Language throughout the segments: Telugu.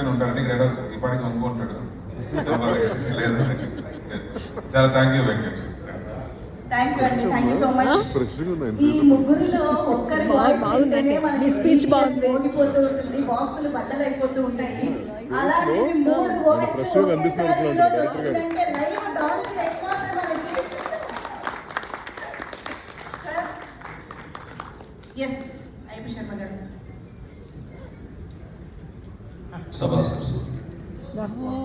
చెప్పిన ఉంటారు నీకు రెడర్ ఈ పాటికి అనుకుంటాడు లేదు చాలా thank you Venkat. Thank you అండి, థ్యాంక్ యూ సో మచ్. ఈ ముగ్గురిలో ఒక్కరి వాయిస్ వింటేనే మనకి స్పీచ్ మోగిపోతూ ఉంటుంది, బాక్సులు బద్దలైపోతూ ఉంటాయి. అలాంటివి మూడు వాయిస్ ఒకేసారి ఈరోజు వచ్చిందంటే లైవ్ డాల్బీ అట్మాస్ఫియర్ మనకి. సార్ ఎస్ ఐపి శర్మ గారు. సభా సరస్వతి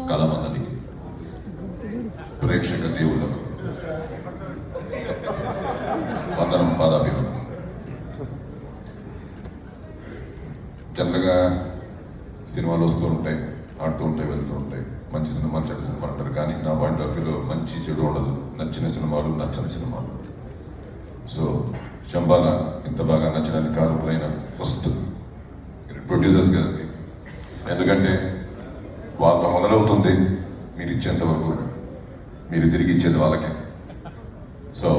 కళామందరికి ప్రేక్షక దేవులకు వందనం, పాదాభివందనం. జనరల్గా సినిమాలు వస్తూ ఉంటాయి, ఆడుతూ ఉంటాయి, వెళ్తూ ఉంటాయి. మంచి సినిమాలు, చెడు సినిమాలు అంటారు. కానీ నా పాయింట్ ఆఫ్ వ్యూలో మంచి చెడు ఉండదు. నచ్చిన సినిమాలు, నచ్చని సినిమాలు. సో శంబాల ఇంత బాగా నచ్చడానికి కారకులైన ఫస్ట్ ప్రొడ్యూసర్స్ గారికి. ఎందుకంటే వాళ్ళతో మొదలవుతుంది, మీరు ఇచ్చేంత వరకు మీరు తిరిగి ఇచ్చేది వాళ్ళకే. సో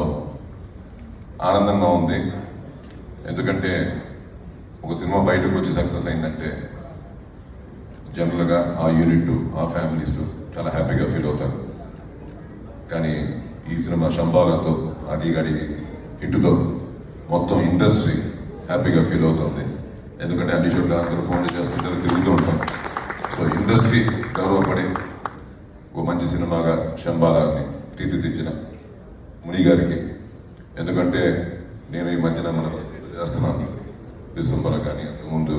ఆనందంగా ఉంది. ఎందుకంటే ఒక సినిమా బయటకు వచ్చి సక్సెస్ అయిందంటే జనరల్గా ఆ యూనిట్, ఆ ఫ్యామిలీస్ చాలా హ్యాపీగా ఫీల్ అవుతారు. కానీ ఈ సినిమా శంబాలతో అడిగడి హిట్తో మొత్తం ఇండస్ట్రీ హ్యాపీగా ఫీల్ అవుతుంది. ఎందుకంటే అన్ని చోట్ల అందరూ ఫోన్లు చేస్తుంటారు, తిరుగుతూ ఉంటాం. సో ఇండస్ట్రీ గౌరవపడి ఒక మంచి సినిమాగా శంబాలని తీర్చిదిద్దిన ముని గారికి. ఎందుకంటే నేను ఈ మధ్యన మనం చేస్తున్నాను డిసెంబర్ కానీ ముందు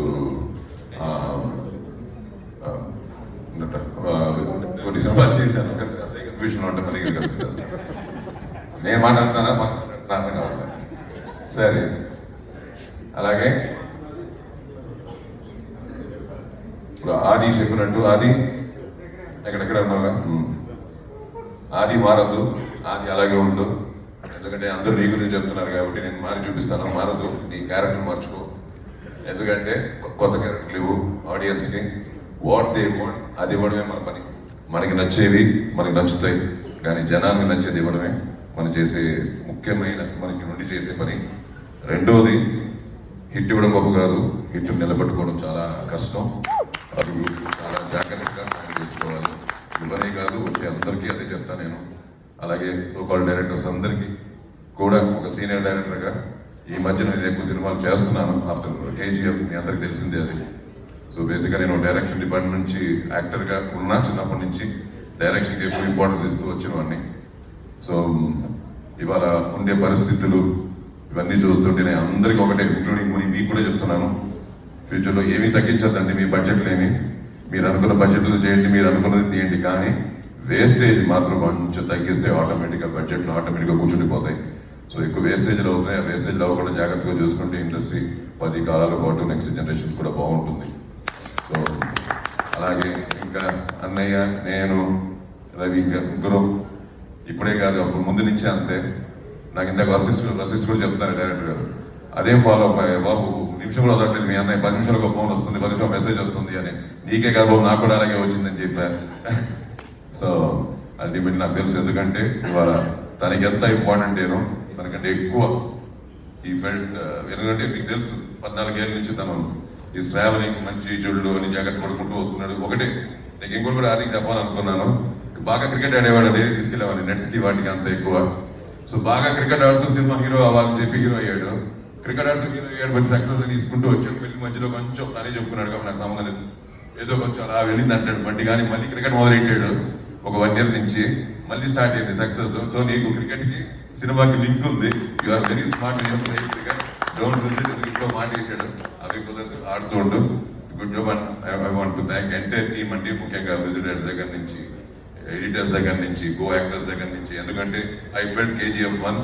కొన్ని సినిమాలు చేశాను. కన్ఫ్యూషన్ ఉంటే మళ్ళీ కలిసి చేస్తాను. నేను మాట్లాడుతానా అర్థం కావాలి. సరే, అలాగే ఇప్పుడు ఆది చెప్పినట్టు, ఆది ఎక్కడెక్కడ ఉన్నావా, ఆది మారద్దు, ఆది అలాగే ఉండు. ఎందుకంటే అందరూ నీ గురించి చెప్తున్నారు కాబట్టి నేను మారి చూపిస్తాను. మారదు, నీ క్యారెక్టర్ మార్చుకో. ఎందుకంటే కొత్త క్యారెక్టర్లు ఇవ్వు ఆడియన్స్కి. వాట్ దే వాంట్ అది ఇవ్వడమే మన పని. మనకి నచ్చేవి మనకి నచ్చుతాయి, కానీ జనానికి నచ్చేది ఇవ్వడమే మనం చేసే ముఖ్యమైన, మనకి నుండి చేసే పని. రెండోది, హిట్ ఇవ్వడం గొప్ప కాదు, హిట్ నిలబెట్టుకోవడం చాలా కష్టం. అది చాలా జాగ్రత్తగా చేసుకోవాలి. ఇవన్నీ కాదు, వచ్చే అందరికీ అదే చెప్తాను నేను. అలాగే సోకాల్ డైరెక్టర్స్ అందరికీ కూడా ఒక సీనియర్ డైరెక్టర్గా ఈ మధ్యన నేను ఎక్కువ సినిమాలు చేస్తున్నాను. ఆఫ్టర్ కేజీఎఫ్ మీ అందరికి తెలిసిందే అది. సో బేసిక్గా నేను డైరెక్షన్ డిపార్ట్మెంట్ నుంచి యాక్టర్గా ఉన్నా. చిన్నప్పటి నుంచి డైరెక్షన్కి ఎక్కువ ఇంపార్టెన్స్ ఇస్తూ వచ్చినవన్నీ. సో ఇవాళ ఉండే పరిస్థితులు ఇవన్నీ చూస్తుంటే నేను అందరికీ ఒకటే, ఇంక్లూడింగ్ ముని మీకు కూడా చెప్తున్నాను, ఫ్యూచర్లో ఏమీ తగ్గించద్దండి. మీ బడ్జెట్లు ఏమి, మీరు అనుకున్న బడ్జెట్లు చేయండి, మీరు అనుకున్నది తీయండి, కానీ వేస్టేజ్ మాత్రం కొంచెం తగ్గిస్తే ఆటోమేటిక్గా బడ్జెట్లో ఆటోమేటిక్గా కూర్చుండిపోతాయి. సో ఎక్కువ వేస్టేజ్లు అవుతాయి. ఆ వేస్టేజ్లు అవ్వకుండా జాగ్రత్తగా చూసుకుంటే ఇండస్ట్రీ 10 కాలాల పాటు నెక్స్ట్ జనరేషన్ కూడా బాగుంటుంది. సో అలాగే ఇంకా అన్నయ్య, నేను, రవి, ఇంకా ముగ్గురు ఇప్పుడే కాదు అప్పుడు ముందు నుంచే అంతే. నాకు ఇందాక అసిస్ట్ కూడా చెప్తున్నారు డైరెక్టర్ గారు, అదేం ఫాలో అప్ అయ్యా బాబు, నిమిషంలో వదలట్లేదు మీ అన్నయ్య, 10 నిమిషాలకు ఫోన్ వస్తుంది, 10 నిమిషాలు మెసేజ్ వస్తుంది అని. నీకే కాదు బాబు, నాకు కూడా అలాగే వచ్చిందని చెప్పారు. సో అల్టిమేట్ నాకు తెలుసు. ఎందుకంటే ఇవాళ తనకి ఎంత ఇంపార్టెంట్ ఏనో తనకంటే ఎక్కువ ఈ ఫెల్ట్. ఎందుకంటే మీకు తెలుసు 14 ఏళ్ళ నుంచి తను ఈ ట్రావెలింగ్, మంచి చెడులు అని జాగ్రత్త పడుకుంటూ వస్తున్నాడు. ఒకటే నీకు ఇంకోటి కూడా ఆదికి చెప్పాలనుకున్నాను, బాగా క్రికెట్ ఆడేవాడు, డైలీ తీసుకెళ్ళేవాడిని నెట్స్కి వాటికి అంత ఎక్కువ. సో బాగా క్రికెట్ ఆడుతూ సినిమా హీరో అవ్వాలని చెప్పి హీరో అయ్యాడు. క్రికెట్ ఆడుతూ హీరో అయ్యాడు, బట్ సక్సెస్ తీసుకుంటూ వచ్చాడు. పెళ్లి మధ్యలో కొంచెం తనే చెప్పుకున్నాడు కాబట్టి నాకు సంబంధం లేదు, ఏదో కొంచెం అలా వెళ్ళింది అంటాడు బండి. కానీ మళ్ళీ క్రికెట్ మొదలెట్టాడు ఒక 1 year నుంచి, మళ్ళీ స్టార్ట్ అయింది సక్సెస్. సో నీకు క్రికెట్కి సినిమాకి లింక్ ఉంది. You are very smart, cricket don't visit. ఇంట్లో మాట వేసాడు, అవి కుదరదు, ఆడుతూ ఉండు. Good job. And I want to thank entire team అండి, ముఖ్యంగా విజిటర్స్ దగ్గర నుంచి, ఎడిటర్స్ దగ్గర నుంచి, గో యాక్టర్స్ దగ్గర నుంచి. ఎందుకంటే I felt KGF 1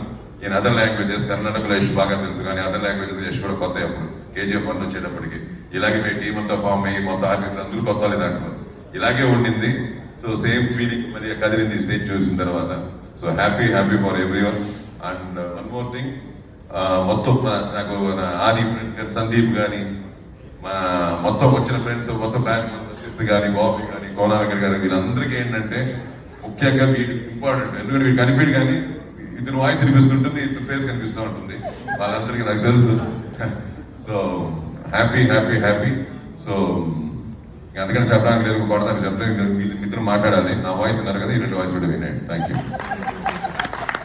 in other languages. కర్ణాటకలో యష్ బాగా తెలుసు, కానీ అదర్ లాంగ్వేజెస్ యష్ కూడా కొత్త. అప్పుడు KGF 1 వచ్చేటప్పటికి ఇలాగే మీ టీం అంతా ఫామ్ అయ్యి మొత్తం ఆర్టిస్టులు అందరూ కొత్త దాంట్లో ఇలాగే ఉండింది. సో సేమ్ ఫీలింగ్ మరి కదిలింది స్టేజ్ చూసిన తర్వాత. So happy for every one. And one more thing, మొత్తం నాకు ఆది ఫ్రెండ్స్ కానీ, సందీప్ కానీ, మొత్తం వచ్చిన ఫ్రెండ్స్ మొత్తం బ్యాచ్ సిస్టర్ కానీ, బాబీ కానీ, కోనా వెంకట్ గారు, వీళ్ళందరికీ ఏంటంటే ముఖ్యంగా వీడు ఇంపార్టెంట్. ఎందుకంటే వీడు కనిపించడు, కానీ ఇతను వాయిస్ కనిపిస్తుంటుంది, ఇతను ఫేస్ కనిపిస్తూ ఉంటుంది. వాళ్ళందరికీ నాకు తెలుసు. So happy. సో అందుకని చెప్పడానికి లేదు కొడతాను చెప్తే వీళ్ళు ఇద్దరు మాట్లాడాలి నా వాయిస్ ఉన్నారు కదా ఈ రెండు వాయిస్ కూడా వినండి థ్యాంక్ యూ